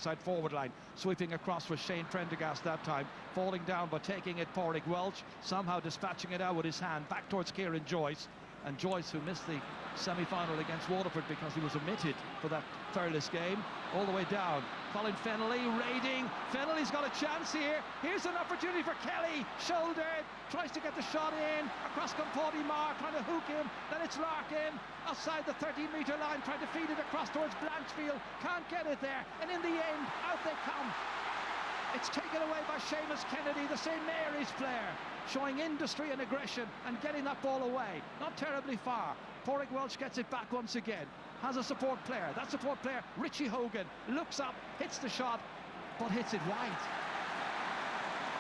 side forward line, sweeping across with Shane Prendergast that time, falling down but taking it Pádraig Welch, somehow dispatching it out with his hand back towards Kieran Joyce, and Joyce, who missed the semi-final against Waterford because he was omitted for that Thurles game, all the way down. Colin Fennelly raiding. Fennelly's got a chance here. Here's an opportunity for Kelly. Shouldered, tries to get the shot in. Across comes Pádraig Marr, trying to hook him. Then it's Larkin outside the 13-metre line, trying to feed it across towards Blanchfield. Can't get it there. And in the end, out they come. It's taken away by Seamus Kennedy, the St Mary's player, showing industry and aggression and getting that ball away. Not terribly far. Pádraig Welch gets it back once again. Has a support player. That support player, Richie Hogan, looks up, hits the shot, but hits it wide.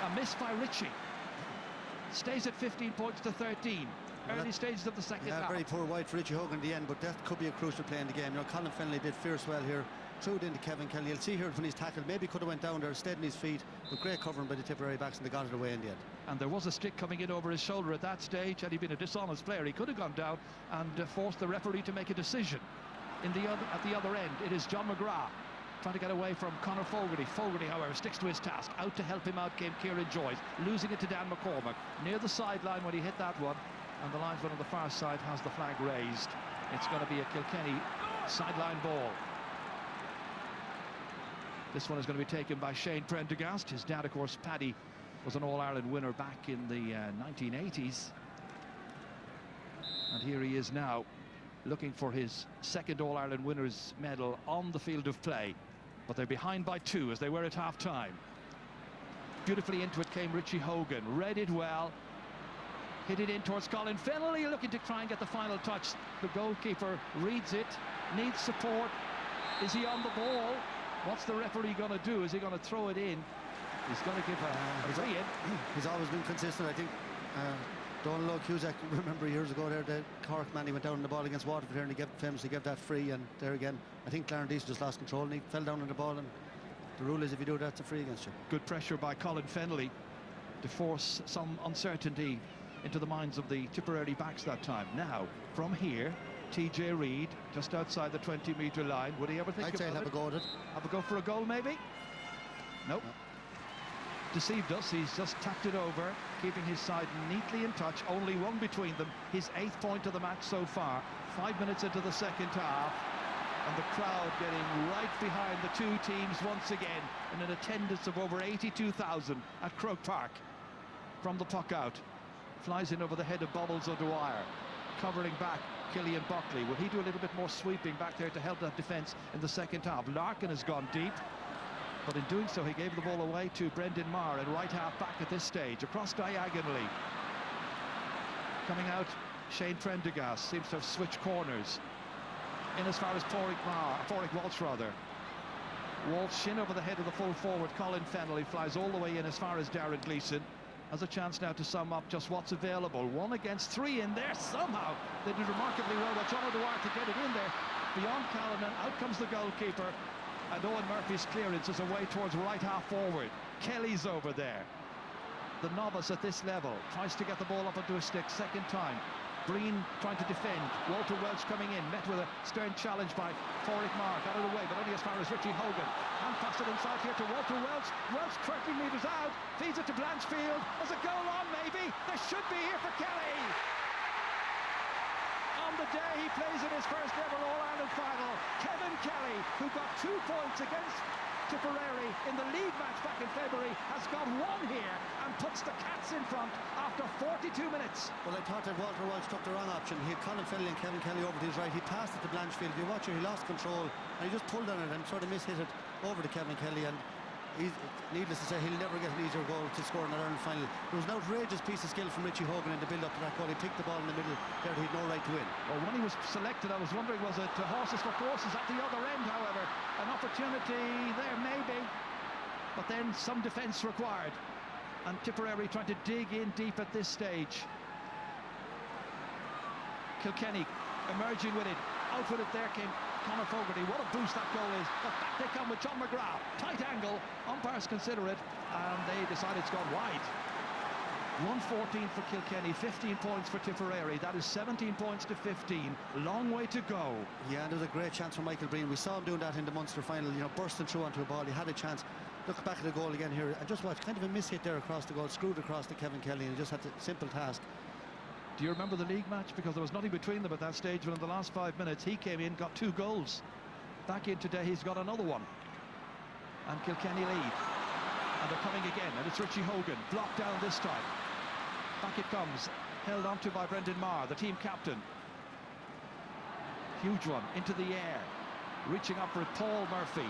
A miss by Richie. Stays at 15 points to 13. Early stages of the second half. Very poor wide for Richie Hogan in the end, but that could be a crucial play in the game. You know, Colin Fennelly did fierce well here. Threw it into Kevin Kelly. You'll see here when he's tackled, maybe could have went down there, stayed on his feet, but great covering by the Tipperary backs, and they got it away in the end. And there was a stick coming in over his shoulder at that stage. Had he been a dishonest player, he could have gone down and forced the referee to make a decision. At the other end, it is John McGrath trying to get away from Conor Fogarty. Fogarty, however, sticks to his task. Out to help him out came Kieran Joyce, losing it to Dan McCormack near the sideline when he hit that one. And the linesman on the far side has the flag raised. It's going to be a Kilkenny sideline ball. This one is going to be taken by Shane Prendergast. His dad, of course, Paddy, was an All-Ireland winner back in the 1980s. And here he is now, looking for his second All-Ireland winners' medal on the field of play. But they're behind by 2 as they were at half-time. Beautifully into it came Richie Hogan. Read it well. Hit it in towards Colin Fennelly, looking to try and get the final touch. The goalkeeper reads it, needs support. Is he on the ball? What's the referee going to do? Is he going to throw it in? He's going to give a free in. He's always been consistent, I think. Donald Cusack, remember years ago there, the Cork man, he went down on the ball against Waterford here and he famously gave that free, and there again, I think Clarence Deason just lost control and he fell down on the ball, and the rule is if you do that, it's a free against you. Good pressure by Colin Fennelly to force some uncertainty into the minds of the Tipperary backs that time. Now, from here, TJ Reid, just outside the 20-metre line. Would he ever think I'd say have a go at it. Have a go for a goal, maybe? Nope. No. Deceived us. He's just tapped it over, keeping his side neatly in touch. Only one between them. His 8th point of the match so far. 5 minutes into the second half. And the crowd getting right behind the two teams once again, in an attendance of over 82,000 at Croke Park. From the puck out. Flies in over the head of Bubbles O'Dwyer. Covering back, Killian Buckley. Will he do a little bit more sweeping back there to help that defence in the second half? Larkin has gone deep, but in doing so he gave the ball away to Brendan Marr at right half back at this stage, across diagonally. Coming out, Shane Prendergast seems to have switched corners. In as far as Pádraig Welch rather. Walsh in over the head of the full forward, Colin Fennelly, flies all the way in as far as Darren Gleeson. Has a chance now to sum up just what's available. 1 against 3 in there somehow. They did remarkably well by John O'Dwyer to get it in there. Beyond Callanan, out comes the goalkeeper. And Owen Murphy's clearance is away towards right half forward. Kelly's over there. The novice at this level tries to get the ball up onto a stick, second time. Breen trying to defend. Walter Welch coming in, met with a stern challenge by Pádraig Marr. Got it away, but only as far as Richie Hogan. And passed it inside here to Walter Welch. Welch 30 metres out, feeds it to Blanchfield. There's a goal on, maybe. There should be here for Kelly. On the day he plays in his first ever All-Ireland final, Kevin Kelly, who got 2 points against Tipperary in the league match back in February, has got 1 here and puts the Cats in front after 42 minutes. Well, I thought that Walter Welch took the wrong option. He had Colin Fennelly and Kevin Kelly over to his right. He passed it to Blanchfield. If you watch it, he lost control and he just pulled on it and sort of mishit it over to Kevin Kelly, and he's, needless to say, he'll never get an easier goal to score in an Ireland final. There was an outrageous piece of skill from Richie Hogan in the build-up to that goal. He picked the ball in the middle there, he had no right to win. Well, when he was selected, I was wondering, was it horses for courses at the other end? However, an opportunity there maybe, but then some defence required, and Tipperary trying to dig in deep at this stage. Kilkenny emerging with it, out with it there came Conor Fogarty. What a boost that goal is. But back they come with John McGrath. Tight angle, umpires consider it, and they decide it's gone wide. 114 for Kilkenny, 15 points for Tipperary. That is 17 points to 15. Long way to go. Yeah, and there was a great chance for Michael Breen. We saw him doing that in the Munster final, you know, bursting through onto a ball. He had a chance. Look back at the goal again here, and just watch, kind of a miss hit there across the goal, screwed across to Kevin Kelly, and he just had a simple task. Do you remember the league match? Because there was nothing between them at that stage, but in the last 5 minutes he came in, got 2 goals. Back in today, he's got another one. And Kilkenny lead. And they're coming again, and it's Richie Hogan, blocked down this time. Back it comes, held onto by Brendan Marr, the team captain. Huge one, into the air. Reaching up for Paul Murphy.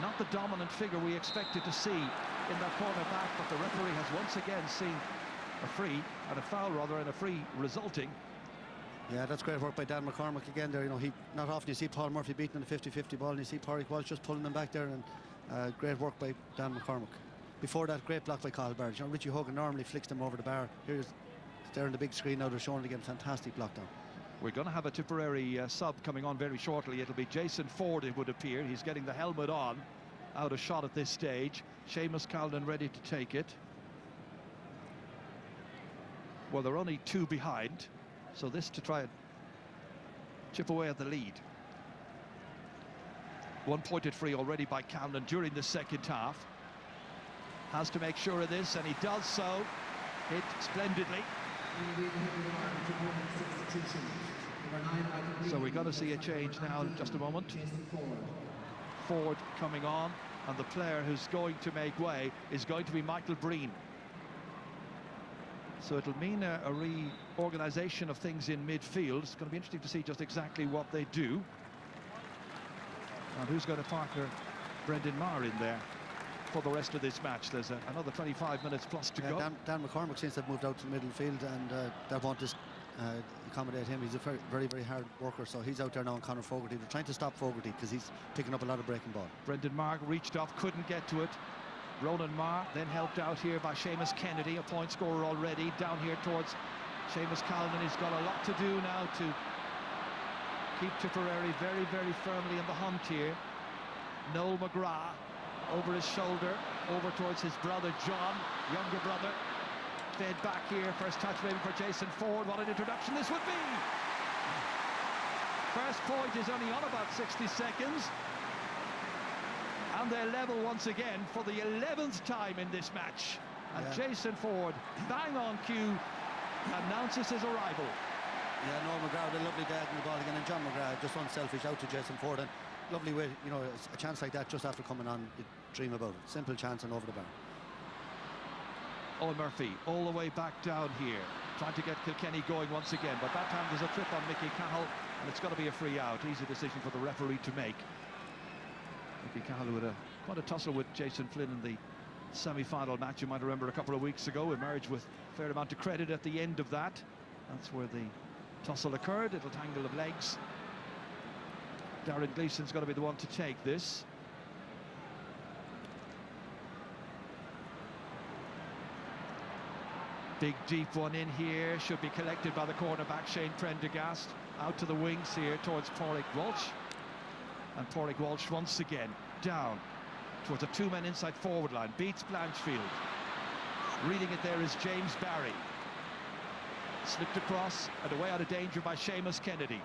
Not the dominant figure we expected to see in that corner back, but the referee has once again seen a free, and a foul rather, and a free resulting. Yeah, that's great work by Dan McCormack again there. You know, not often you see Paul Murphy beating the 50-50 ball, and you see Pádraig Walsh just pulling them back there, and great work by Dan McCormack. Before that, great block by Cathal Barrett. You know, Richie Hogan normally flicks them over the bar. Here's there on the big screen now, they're showing it again. Fantastic block down. We're going to have a Tipperary sub coming on very shortly. It'll be Jason Ford, it would appear. He's getting the helmet on, out of shot at this stage. Seamus Callan ready to take it. Well, they're only 2 behind, so this to try and chip away at the lead. 1-pointed free already by Callan during the second half. Has to make sure of this, and he does so. Hit splendidly. So we're going to see a change now in just a moment. Ford coming on, and the player who's going to make way is going to be Michael Breen. So it'll mean a reorganisation of things in midfield. It's going to be interesting to see just exactly what they do. And who's going to partner Brendan Marr in there for the rest of this match. There's another 25 minutes plus to go. Dan McCormack seems to have moved out to the middle field, and that won't accommodate him. He's a very, very hard worker, so he's out there now on Conor Fogarty. They're trying to stop Fogarty because he's picking up a lot of breaking ball. Brendan Marr reached up, couldn't get to it. Ronan Marr then helped out here by Seamus Kennedy, a point scorer already, down here towards Seamus Callan. He's got a lot to do now to keep Tipperary very, very firmly in the hunt here. Noel McGrath over his shoulder, over towards his brother John, younger brother. Fed back here, first touch maybe for Jason Ford. What an introduction this would be! First point is only on about 60 seconds. And they're level once again for the 11th time in this match. And Jason Ford, bang on cue, announces his arrival. Yeah, Noel McGrath with a lovely dad in the ball again, and John McGrath just unselfish out to Jason Ford, and lovely way, you know, a chance like that just after coming on, you dream about it. Simple chance and over the bar. Owen Murphy all the way back down here, trying to get Kilkenny going once again, but that time there's a trip on Mickey Cahill, and it's got to be a free out. Easy decision for the referee to make. Mickey Cahill with quite a tussle with Jason Flynn in the semi-final match. You might remember a couple of weeks ago, emerged with a fair amount of credit at the end of that. That's where the tussle occurred, little tangle of legs. Darren Gleeson's got to be the one to take this. Big deep one in here, should be collected by the cornerback Shane Prendergast. Out to the wings here towards Pádraig Walsh. And Pádraig Walsh once again down towards a 2-man inside forward line, beats Blanchfield. Reading it there is James Barry. Slipped across and away out of danger by Seamus Kennedy.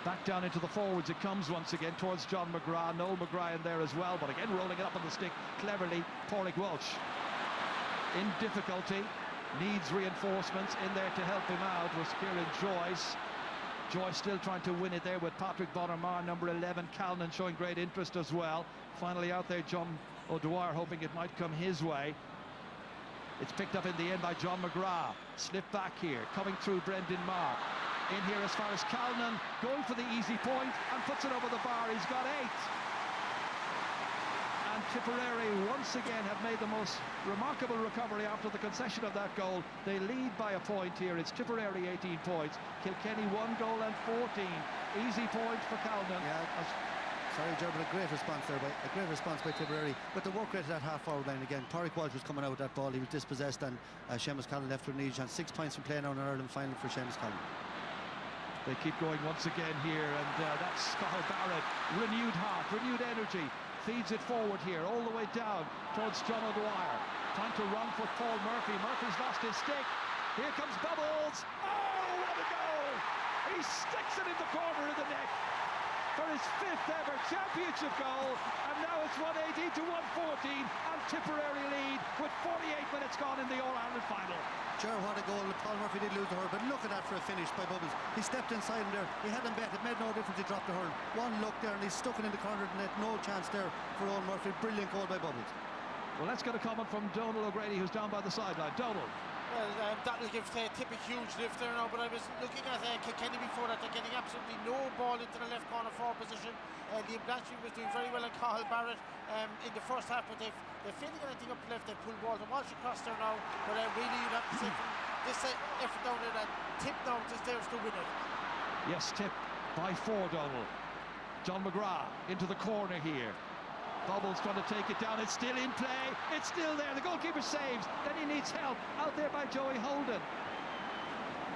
Back down into the forwards it comes once again towards John McGrath. Noel McGrath in there as well, but again rolling it up on the stick cleverly, Pádraig Walsh. In difficulty, needs reinforcements in there to help him out was Kieran Joyce. Joyce still trying to win it there with Patrick Bonner-Marr, number 11, Callan showing great interest as well. Finally out there, John O'Dwyer hoping it might come his way. It's picked up in the end by John McGrath. Slip back here, coming through Brendan Marr. In here as far as Callan, going for the easy point and puts it over the bar. He's got 8. And Tipperary once again have made the most remarkable recovery after the concession of that goal. They lead by a point here. It's Tipperary 18 points, Kilkenny 1 goal and 14. Easy point for Callan. Yeah, sorry, Ger, but a great response there, a great response by Tipperary. But the work rate at that half-forward line again. Pádraig Walsh was coming out with that ball. He was dispossessed, and Seamus Callan left with an easy chance. 6 points from playing out in Ireland final for Seamus Callan. They keep going once again here, and that's Cathal Barrett. Renewed heart, renewed energy. Feeds it forward here, all the way down towards John O'Dwyer. trying to run for Paul Murphy. Murphy's lost his stick. Here comes Bubbles. Oh, what a goal! He sticks it in the corner of the net for his 5th ever championship goal, and now it's 118 to 114, and Tipperary lead with 48 minutes gone in the All-Ireland final. Ger, what a goal. Paul Murphy did lose the hurl, but look at that for a finish by Bubbles. He stepped inside him there. He had him bet. It made no difference. He dropped the hurl. One look there, and he stuck it in the corner of the net. No chance there for Owen Murphy. Brilliant goal by Bubbles. Well, let's get a comment from Donal O'Grady, who's down by the sideline. Donal. Well, that'll give Tip a huge lift there now, but I was looking at Kilkenny before that. They're getting absolutely no ball into the left corner forward position. Liam Blanchfield was doing very well, and Cathal Barrett in the first half, but they're failing anything up left. They pulled Walter Walsh across there now, but really you'd have to say from this effort down there that Tip now is there to win it. Yes, Tip by 4, Donal. John McGrath into the corner here. Bubbles trying to take it down. It's still in play. It's still there. The goalkeeper saves. Then he needs help. Out there by Joey Holden.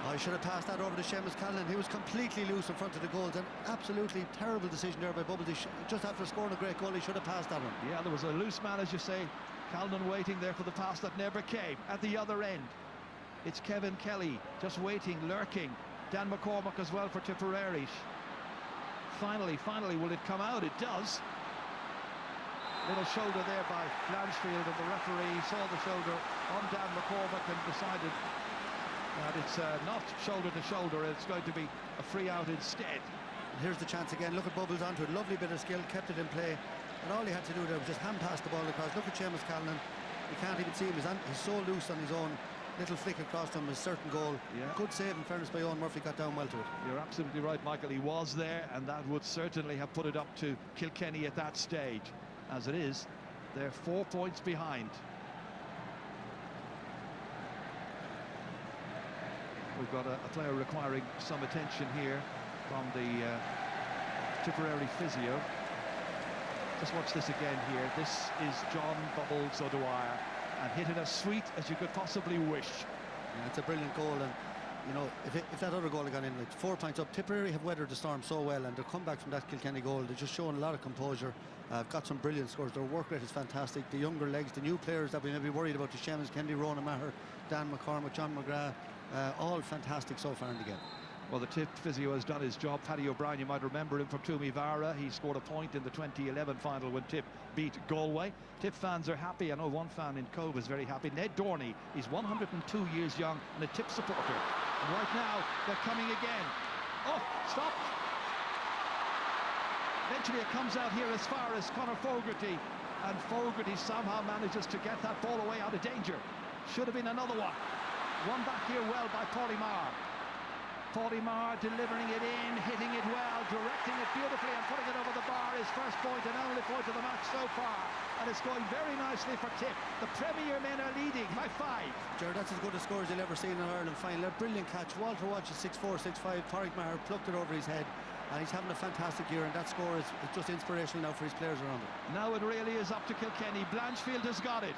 I should have passed that over to Seamus Callan. He was completely loose in front of the goals. An absolutely terrible decision there by Bubbles. Just after scoring a great goal, he should have passed that one. Yeah, there was a loose man, as you say. Callan waiting there for the pass that never came. At the other end, it's Kevin Kelly just waiting, lurking. Dan McCormack as well for Tipperary. Finally, will it come out? It does. Little shoulder there by Blanchfield, and the referee saw the shoulder on Dan McCormack and decided that it's not shoulder to shoulder. It's going to be a free out instead. And here's the chance again. Look at Bubbles onto it. Lovely bit of skill, kept it in play, and all he had to do there was just hand pass the ball across. Look at Seamus Callan. You can't even see him. He's so loose on his own. Little flick across him, a certain goal. Yeah. Good save in fairness by Owen Murphy, got down well to it. You're absolutely right, Michael. He was there, and that would certainly have put it up to Kilkenny at that stage. As it is, they're 4 points behind. We've got a player requiring some attention here from the Tipperary physio. Just watch this again here. This is John Bubbles O'Dwyer, and hit it as sweet as you could possibly wish. Yeah, it's a brilliant goal, and you know, if that other goal had gone in, like 4 points up. Tipperary have weathered the storm so well, and their comeback from that Kilkenny goal, they're just showing a lot of composure. Got some brilliant scores. Their work rate is fantastic. The younger legs, the new players that we may be worried about, the Seamus Kennedy, Ronan Maher, Dan McCormack, John McGrath, all fantastic so far in the game. Well, the Tip physio has done his job. Paddy O'Brien, you might remember him from Toomey Vara. He scored a point in the 2011 final when Tip beat Galway. Tip fans are happy. I know one fan in Cove is very happy. Ned Dorney, he's 102 years young and a Tip supporter. And right now, they're coming again. Oh, stop! Eventually it comes out here as far as Conor Fogarty, and Fogarty somehow manages to get that ball away out of danger. Should have been another one. One back here well by Paulie Marr. Paulie Marr delivering it in, hitting it well, directing it beautifully and putting it over the bar. His first point and only point of the match so far. And it's going very nicely for Tip. The Premier men are leading by 5. Jared, that's as good a score as you'll ever see in an Ireland final. A brilliant catch. Walter Walsh is 6'4", 6'5". Pádraig Maher plucked it over his head. And he's having a fantastic year, and that score is just inspirational now for his players around him. Now it really is up to Kilkenny. Blanchfield has got it,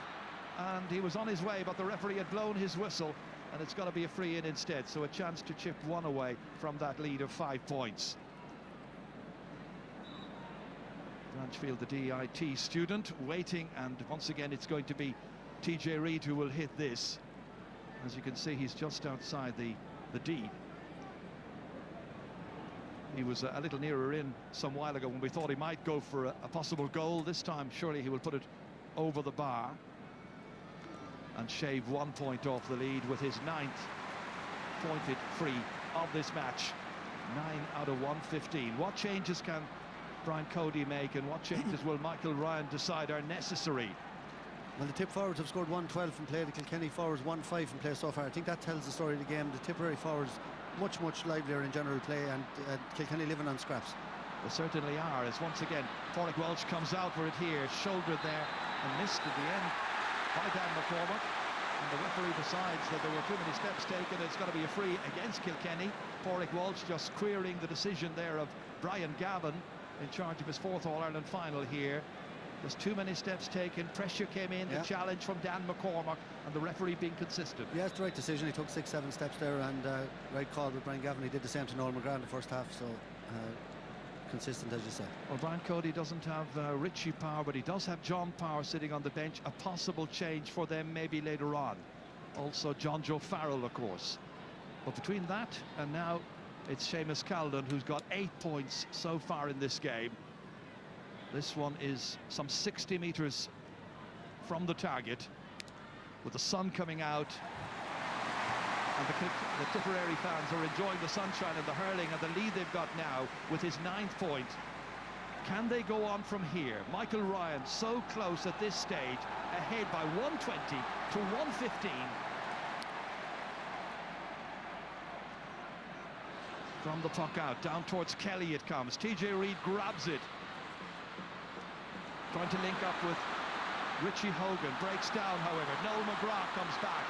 and he was on his way, but the referee had blown his whistle, and it's got to be a free in instead, so a chance to chip one away from that lead of 5 points. Blanchfield, the DIT student, waiting, and once again it's going to be TJ Reid who will hit this. As you can see, he's just outside the D. He was a little nearer in some while ago when we thought he might go for a possible goal. This time, surely he will put it over the bar and shave 1 point off the lead with his 9th pointed free of this match. 9 out of 115. What changes can Brian Cody make, and what changes will Michael Ryan decide are necessary? Well, the Tip forwards have scored 112 from play. The Kilkenny forwards 1-5 from play so far. I think that tells the story of the game. The Tipperary forwards much livelier in general play, and Kilkenny living on scraps. They certainly are, as once again Pádraig Walsh comes out for it here, shouldered there and missed at the end by Dan McCormack, and the referee decides that there were too many steps taken. It's got to be a free against Kilkenny. Pádraig Walsh just querying the decision there of Brian Gavin, in charge of his 4th All-Ireland final here. Just too many steps taken. Pressure came in, the challenge from Dan McCormack, and the referee being consistent. Yeah, it's the right decision. He took 6-7 steps there, and right call with Brian Gavin. He did the same to Noel McGrath in the first half, so consistent, as you say. Well, Brian Cody doesn't have Richie Power, but he does have John Power sitting on the bench. A possible change for them maybe later on. Also John Joe Farrell, of course. But between that and now, it's Seamus Callan who's got 8 points so far in this game. This one is some 60 metres from the target, with the sun coming out. And the Tipperary fans are enjoying the sunshine and the hurling and the lead they've got now with his 9th point. Can they go on from here? Michael Ryan so close at this stage, ahead by 120 to 115. From the puck out, down towards Kelly it comes. TJ Reid grabs it. Trying to link up with Richie Hogan, breaks down however. Noel McGrath comes back.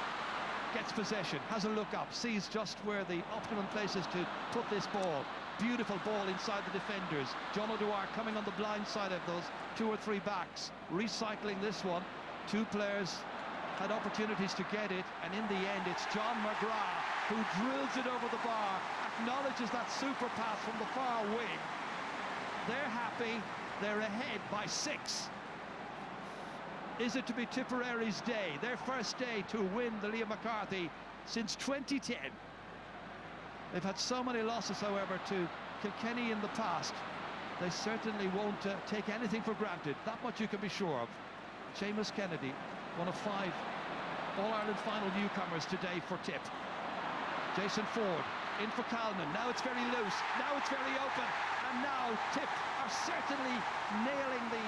Gets possession, has a look up, sees just where the optimum place is to put this ball. Beautiful ball inside the defenders. John O'Dwyer coming on the blind side of those 2 or 3 backs. Recycling this one. 2 players had opportunities to get it, and in the end it's John McGrath who drills it over the bar, acknowledges that super pass from the far wing. They're happy, they're ahead by 6. Is it to be Tipperary's day, their first day to win the Liam McCarthy since 2010? They've had so many losses, however, to Kilkenny in the past. They certainly won't take anything for granted. That much you can be sure of. Seamus Kennedy, one of 5 All-Ireland final newcomers today for Tip. Jason Ford in for Calnan. Now it's very loose. Now it's very open. And now Tip are certainly nailing the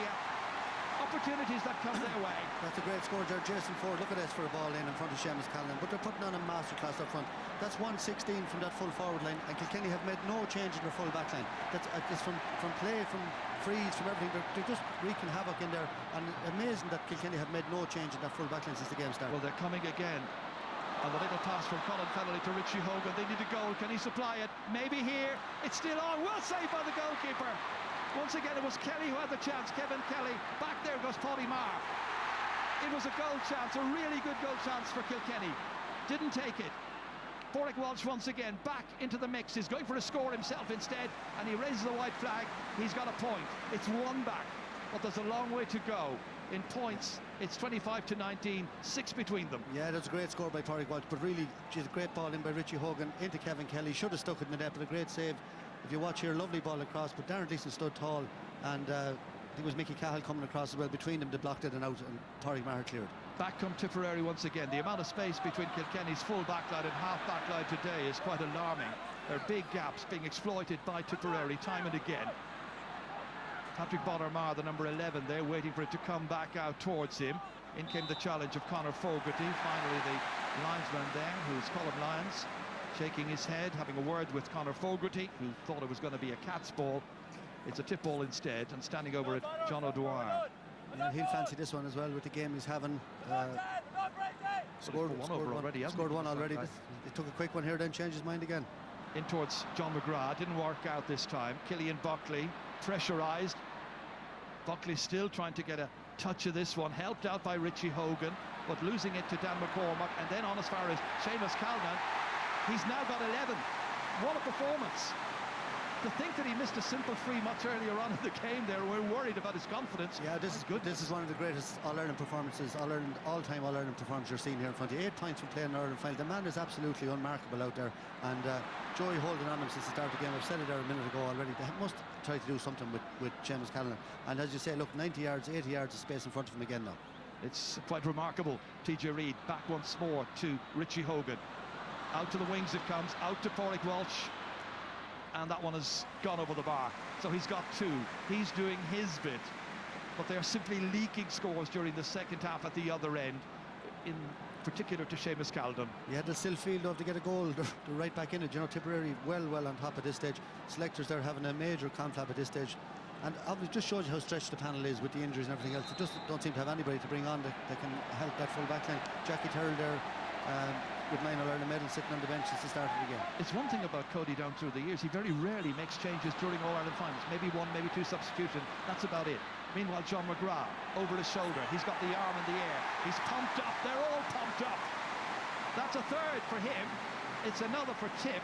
opportunities that come their way. That's a great score there. Jason Ford, look at this for a ball in front of Seamus Callan, but they're putting on a masterclass up front. That's 116 from that full forward line, and Kilkenny have made no change in their full back line. That's from play, from freeze, from everything. They're just wreaking havoc in there, and amazing that Kilkenny have made no change in that full back line since the game started. Well, they're coming again. And the little pass from Colin Fennelly to Richie Hogan. They need a goal. Can he supply it? Maybe here. It's still on. Well saved by the goalkeeper. Once again, it was Kelly who had the chance. Kevin Kelly. Back there goes Paddy Marr. It was a goal chance, a really good goal chance for Kilkenny. Didn't take it. Boric Walsh once again back into the mix. He's going for a score himself instead, and he raises the white flag. He's got a point. It's 1 back, but there's a long way to go. In points, it's 25 to 19, 6 between them. Yeah, that's a great score by Boric Walsh, but really, geez, a great ball in by Richie Hogan into Kevin Kelly. Should have stuck it in the net, but a great save. If you watch here, lovely ball across, but Darren Gleeson stood tall, and I think it was Mickey Cahill coming across as well. Between them, they blocked it and out, and Tariq Maher cleared. Back come Tipperary once again. The amount of space between Kilkenny's full backline and half backline today is quite alarming. There are big gaps being exploited by Tipperary time and again. Patrick Bonner-Marr, the number 11 there, waiting for it to come back out towards him. In came the challenge of Conor Fogarty. Finally, the linesman there, who's Colin Lyons, shaking his head, having a word with Conor Fogarty, who thought it was going to be a cat's ball. It's a tip ball instead, and standing over it, John O'Dwyer. Yeah, he'll fancy this one as well with the game he's having. Scored one already. He took a quick one here, then changed his mind again. In towards John McGrath, didn't work out this time. Killian Buckley, pressurised. Buckley still trying to get a touch of this one, helped out by Richie Hogan, but losing it to Dan McCormack, and then on as far as Seamus Callan. He's now got 11. What a performance. To think that he missed a simple free much earlier on in the game there, we're worried about his confidence. Yeah, this is good. This is one of the greatest All-Ireland performances, all-time All-Ireland performance you're seeing here in front of you. 8 points from playing an Ireland final. The man is absolutely unmarkable out there, and Joey holding on him since the start of the game. I've said it there a minute ago already. They must try to do something with Seamus Callan. And as you say, look, 90 yards, 80 yards of space in front of him again now. It's quite remarkable. TJ Reid back once more to Richie Hogan. Out to the wings it comes, out to Boric Walsh. And that one has gone over the bar. So he's got 2. He's doing his bit. But they're simply leaking scores during the second half at the other end, in particular to Seamus Callan. Yeah, they'll still feel though, to get a goal. They're right back in it. You know, Tipperary well on top at this stage. Selectors, they're having a major conflap at this stage. And obviously just shows you how stretched the panel is with the injuries and everything else. They just don't seem to have anybody to bring on that can help that full back line. Jackie Terrell there, with 9 All-Ireland medals sitting on the bench since the start of the game. It's one thing about Cody down through the years. He very rarely makes changes during All-Ireland finals. Maybe 1, maybe 2 substitutions. That's about it. Meanwhile, John McGrath over his shoulder. He's got the arm in the air. He's pumped up. They're all pumped up. That's a third for him. It's another for Tip.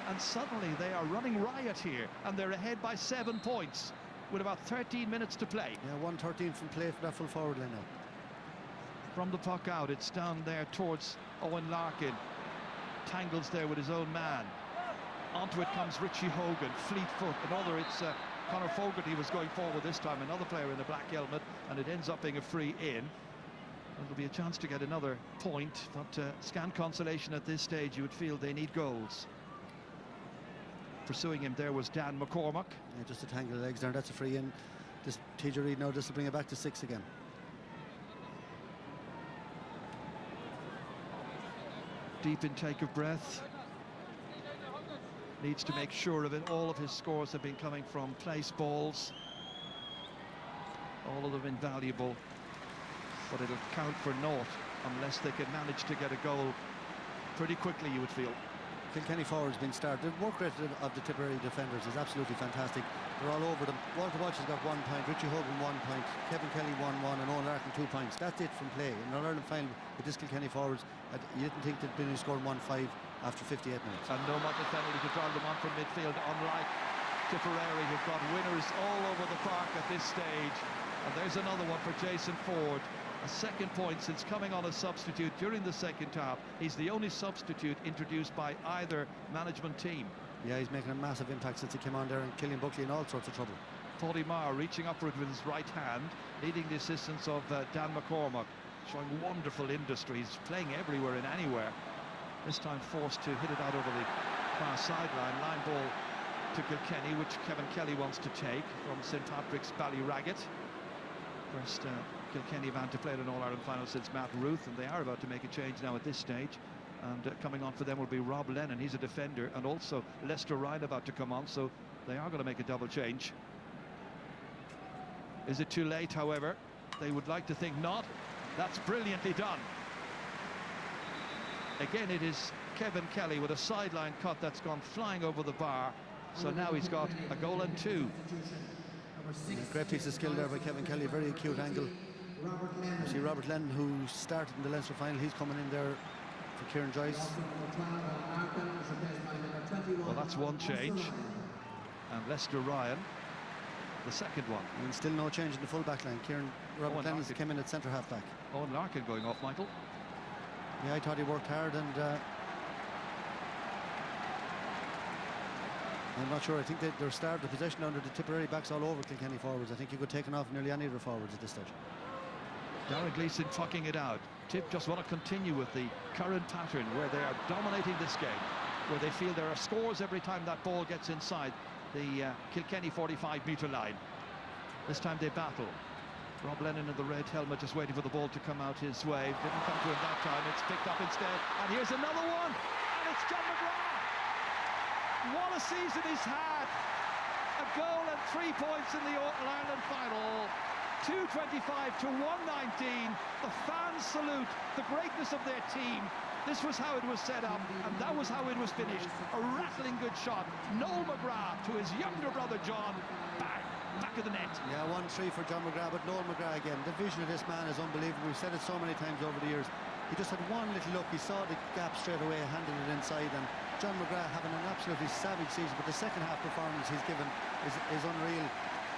and suddenly they are running riot here, and they're ahead by 7 points with about 13 minutes to play. Yeah, 1:13 from play for that full forward line now. From the puck out, it's down there towards Owen Larkin. Tangles there with his own man. Onto it comes Richie Hogan, fleet foot. Another, it's Conor Fogarty was going forward this time, another player in a black helmet, and it ends up being a free in. There'll be a chance to get another point, but scant consolation at this stage. You would feel they need goals. Pursuing him there was Dan McCormack. Yeah, just a tangle of legs there, that's a free in. This TJ Reid now, this will bring it back to 6 again. Deep intake of breath. Needs to make sure of it. All of his scores have been coming from place balls. All of them invaluable, but it'll count for naught unless they can manage to get a goal pretty quickly, you would feel. Kilkenny forwards been started. The work rate of the Tipperary defenders is absolutely fantastic. They're all over them. Walter Walsh has got 1 point, Richie Hogan 1 point, Kevin Kelly 1-1, and Owen Larkin 2 points. That's it from play. In the Ireland final with this Kilkenny forwards, you didn't think they'd been scoring 1-5 after 58 minutes. And no much penalty to drive them on from midfield, unlike Tipperary, who've got winners all over the park at this stage. And there's another one for Jason Ford. A second point since coming on as substitute during the second half. He's the only substitute introduced by either management team. Yeah, he's making a massive impact since he came on there, and Killian Buckley in all sorts of trouble. Paulie Maher reaching upward with his right hand, needing the assistance of Dan McCormack, showing wonderful industry. He's playing everywhere and anywhere. This time forced to hit it out over the far sideline. Line ball to Kilkenny, which Kevin Kelly wants to take from St Patrick's Ballyragget. First Kilkenny van to play in an All-Ireland final since Matt Ruth, and they are about to make a change now at this stage. And coming on for them will be Rob Lennon, he's a defender, and also Lester Ryan about to come on, so they are going to make a double change. Is it too late, however? They would like to think not. That's brilliantly done. Again, it is Kevin Kelly with a sideline cut that's gone flying over the bar. So now he's got a goal and 2. Great piece of skill there by Kevin Kelly, very acute angle. You see Robert Lennon, who started in the Leinster final, he's coming in there for Kieran Joyce. Well, that's one change. And Lester Ryan, the second one. And still no change in the full back line. Robert Lennon came in at centre half back. Owen Larkin going off, Michael. Yeah, I thought he worked hard, and I'm not sure. I think they're starved the possession under the Tipperary backs all over Kilkenny forwards. I think you could take off nearly any of the forwards at this stage. Darren Gleeson fucking it out. Tip just want to continue with the current pattern where they are dominating this game, where they feel there are scores every time that ball gets inside the Kilkenny 45-metre line. This time they battle. Rob Lennon in the red helmet just waiting for the ball to come out his way. Didn't come to him that time. It's picked up instead. And here's another one. And it's John McGrath. What a season he's had. A goal and 3 points in the All-Ireland final. 225 to 119. The fans salute the greatness of their team. This was how it was set up, and that was how it was finished. A rattling good shot. Noel McGrath to his younger brother John. Bang! Back of the net. Yeah, 1-3 for John McGrath, but Noel McGrath again. The vision of this man is unbelievable. We've said it so many times over the years. He just had one little look. He saw the gap straight away, handed it inside, and John McGrath having an absolutely savage season, but the second half performance he's given is unreal.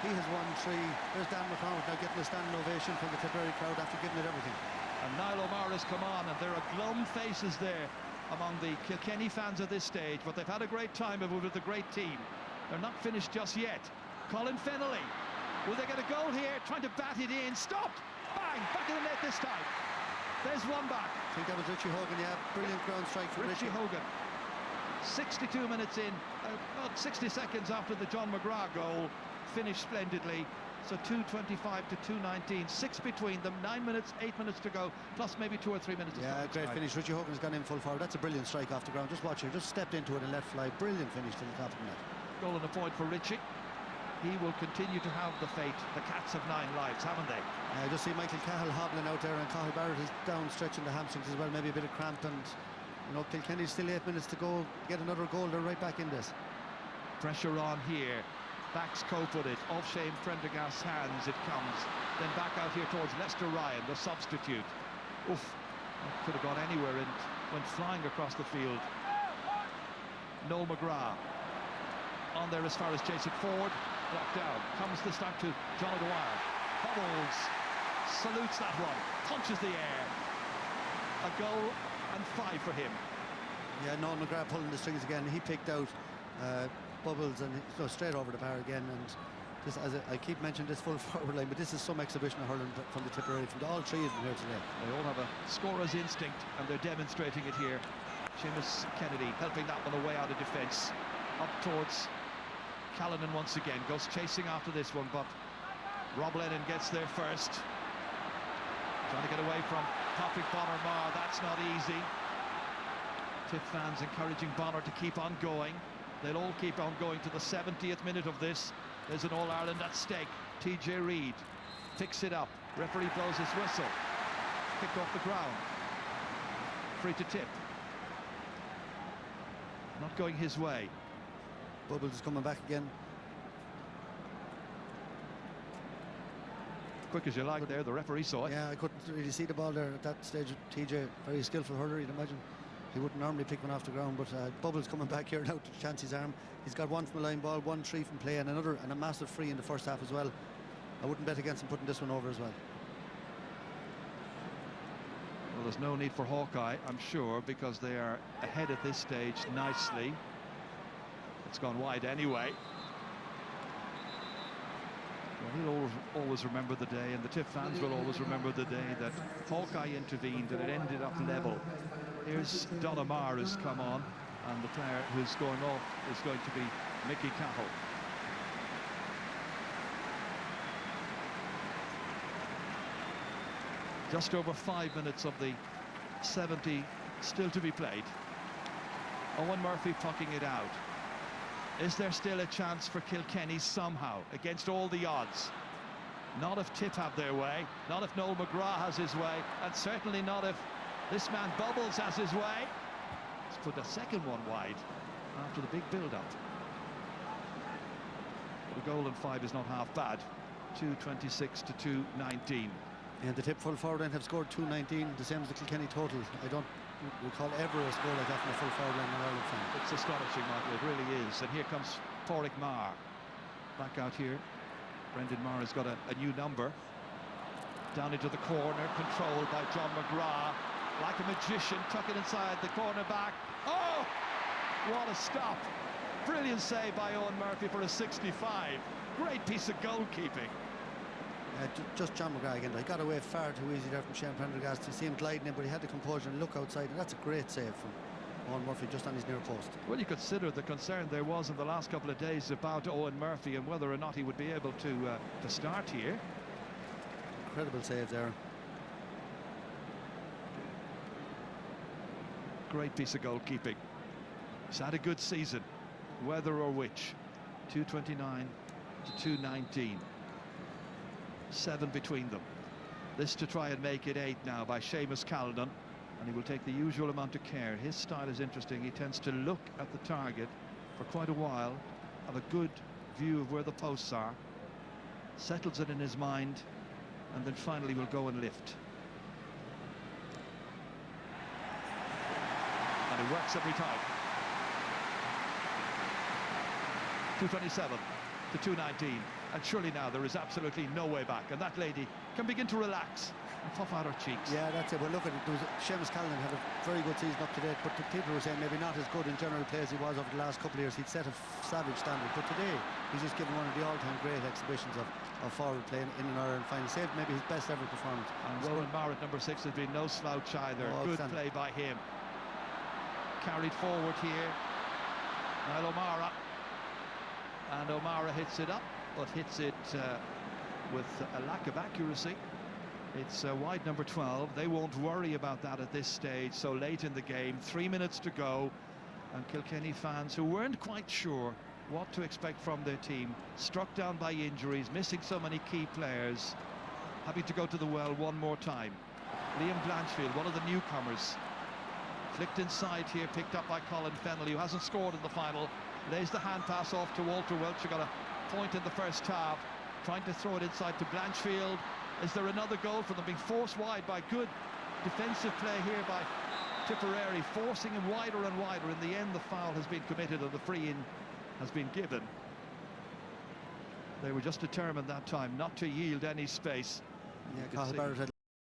He has won 3. There's Dan McCormack now getting a standing ovation from the Tipperary crowd after giving it everything. And Niall O'Mara has come on, and there are glum faces there among the Kilkenny fans at this stage, but they've had a great time of it with a great team. They're not finished just yet. Colin Fennelly, will they get a goal here? Trying to bat it in, stopped! Bang! Back in the net this time. There's one back. I think that was Richie Hogan, yeah. Brilliant ground strike for Richie Hogan. 62 minutes in, about 60 seconds after the John McGrath goal, finished splendidly. So 2:25 to 2:19, 6 between them, 9 minutes, 8 minutes to go, plus maybe 2 or 3 minutes. Yeah, great finish. Richie Hogan's gone in full forward. That's a brilliant strike off the ground. Just watch it. Just stepped into it and let fly. Brilliant finish to the top of the net. Goal and a point for Richie. He will continue to have the fate. The Cats have 9 lives, haven't they? I just see Michael Cahill hobbling out there, and Cahill Barrett is down, stretching the hamstrings as well. Maybe a bit of cramp, and you know, Kilkenny's still 8 minutes to go. Get another goal. They're right back in this. Pressure on here. Backs cope with it. Off Shane Prendergast's hands it comes. Then back out here towards Lester Ryan, the substitute. Oof. That could have gone anywhere and went flying across the field. Noel McGrath. On there as far as Jason Ford. Blocked down. Comes this time to John O'Dwyer. Bubbles. Salutes that one. Punches the air. A goal and 5 for him. Yeah, Noel McGrath pulling the strings again. He picked out Bubbles and he goes straight over the bar again. And this, as I keep mentioning this full forward line, but this is some exhibition of hurling from the Tipperary, from all three of them here today. They all have a scorer's instinct and they're demonstrating it here. Seamus Kennedy helping that one away out of defence. Up towards Callanan once again. Goes chasing after this one, but Rob Lennon gets there first. Trying to get away from Patrick Bonner-Marr. That's not easy. Tip fans encouraging Bonner to keep on going. They'll all keep on going to the 70th minute of this. There's an All-Ireland at stake. TJ Reid picks it up. Referee blows his whistle. Kicked off the ground. Free to Tip. Not going his way. Bubbles is coming back again. Quick as you like there, the referee saw it. Yeah, I couldn't really see the ball there at that stage. TJ, very skillful hurler, you'd imagine. He wouldn't normally pick one off the ground, but Bubbles coming back here now to chance his arm. He's got one from the line ball, 1-3 from play, and a massive free in the first half as well. I wouldn't bet against him putting this one over as well. Well, there's no need for Hawkeye, I'm sure, because they are ahead at this stage nicely. It's gone wide anyway. Well, he'll always remember the day, and the Tip fans will always remember the day that Hawkeye intervened and it ended up level. Here's Don O'Meara has come on, and the player who's going off is going to be Mickey Cahill. Just over 5 minutes of the 70 still to be played. Owen Murphy pucking it out. Is there still a chance for Kilkenny somehow against all the odds? Not if Tip have their way, not if Noel McGrath has his way, and certainly not if this man Bubbles has his way. Let's put the second one wide after the big build-up. But a goal and 5 is not half bad. 2:26 to 2:19. And the Tip full forward line have scored 2:19, the same as the Kilkenny total. I don't recall ever a score like that from a full forward line in Ireland fan. It's astonishing, Michael, it really is. And here comes Pádraig Marr. Back out here. Brendan Marr has got a new number. Down into the corner, controlled by John McGrath. Like a magician, tuck it inside the corner back. Oh! What a stop. Brilliant save by Owen Murphy for a 65. Great piece of goalkeeping. Just John McGrath again. He got away far too easy there from Shane Prendergast. You see him gliding in, but he had the composure and look outside, and that's a great save from Owen Murphy just on his near post. Well, you consider the concern there was in the last couple of days about Owen Murphy and whether or not he would be able to start here. Incredible save there. Great piece of goalkeeping. He's had a good season, whether or which. 2:29 to 2:19. 7 between them. This to try and make it 8 now by Seamus Callanan, and he will take the usual amount of care. His style is interesting. He tends to look at the target for quite a while, have a good view of where the posts are, settles it in his mind, and then finally will go and lift. And it works every time. 2:27 to 2:19. And surely now there is absolutely no way back, and that lady can begin to relax and puff out her cheeks. Yeah, that's it. Well, look at it. Seamus Callanan had a very good season up to date, but the people were saying maybe not as good in general play as he was over the last couple of years. He'd set a savage standard, but today he's just given one of the all-time great exhibitions of forward play in an Ireland final. Saved maybe his best ever performance. And Rowan Marr at number 6 has been no slouch either. Good play by him. Carried forward here. Niall O'Meara. And O'Meara hits it up, but hits it with a lack of accuracy. It's wide number 12. They won't worry about that at this stage, so late in the game. 3 minutes to go, and Kilkenny fans who weren't quite sure what to expect from their team, struck down by injuries, missing so many key players, having to go to the well one more time. Liam Blanchfield, one of the newcomers, flicked inside here, picked up by Colin Fennelly, who hasn't scored in the final. Lays the hand pass off to Walter Welch, who got a point in the first half, trying to throw it inside to Blanchfield. Is there another goal for them? Being forced wide by good defensive play here by Tipperary forcing him wider and wider. In the end, the foul has been committed and the free-in has been given. They were just determined that time not to yield any space. Yeah, You could Cathal see- Barrett had